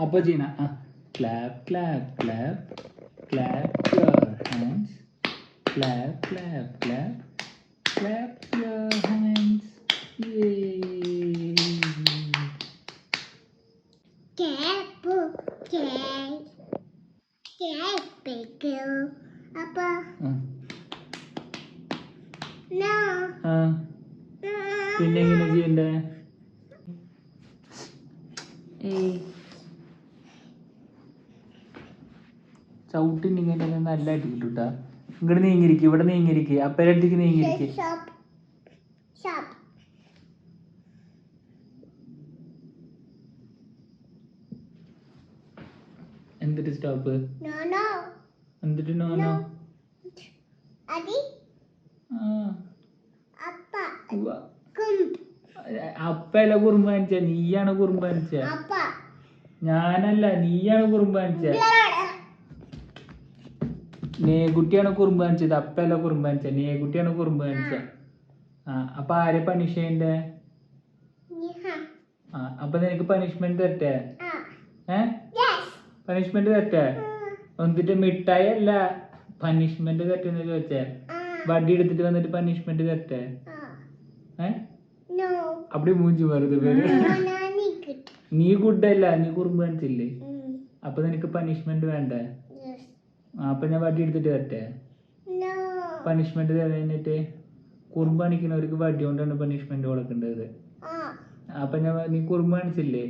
അപ്പൊ ചെയ്യണ clap clap clap clap your hands clap clap clap clap your hands. പിന്നെ എങ്ങനെ ചെയ്യണ്ടേ? ചവിട്ടി ഇങ്ങനെ നല്ല അടി കിട്ടൂട്ടാ. ഇങ്ങോട്ട് നീങ്ങിരിക്കും, ഇവിടെ നീങ്ങിരിക്കുക, അപ്പരടുത്തേക്ക് നീങ്ങിരിക്കുക. എന്തിട്ട് സ്റ്റോപ്പ്? എന്തിട്ട് നോനോ? അപ്പല്ല കുറുമ്പ് കാണിച്ച, നീയാണ് കുറുമ്പ് കാണിച്ച. ഞാനല്ല, നീയാണ് കുറുമ്പ് കാണിച്ച. നേകുട്ടിയാണ് കുറുമ്പ് കാണിച്ചത്, അപ്പല്ല കുറുമ്പ് കാണിച്ച. നേകുട്ടിയാണ് കുറുമ്പ് കാണിച്ച. അപ്പൊ ആരെ പണിഷ് ചെയ്യണ്ടേ? അപ്പൊ നിനക്ക് പണിഷ്മെന്റ് തരട്ടെ? പണിഷ്മെന്റ് തരട്ടെ? എന്നിട്ട് മിഠായി അല്ല പണിഷ്മെന്റ് തരട്ടെന്ന് ചോദിച്ചേ. വടി എടുത്തിട്ട് വന്നിട്ട് പണിഷ്മെന്റ് തരട്ടെ? അപ്പടി മൂഞ്ചി വെറുതെ പേര്. നീ ഗുഡല്ല, നീ കുറുമ്പ് കാണിച്ചില്ലേ? അപ്പൊ നിനക്ക് പണിഷ്മെന്റ് വേണ്ടേ? അപ്പൊ ഞാൻ വടി എടുത്തിട്ട് തരട്ടെ? പണിഷ്മെന്റ് തരാനായിട്ട് കുറുമ്പ് കാണിക്കുന്നവർക്ക് വടി കൊണ്ടാണ് പണിഷ്മെന്റ് കൊടുക്കേണ്ടത്. അപ്പൊ നീ കുറുമ്പ് കാണിച്ചില്ലേ?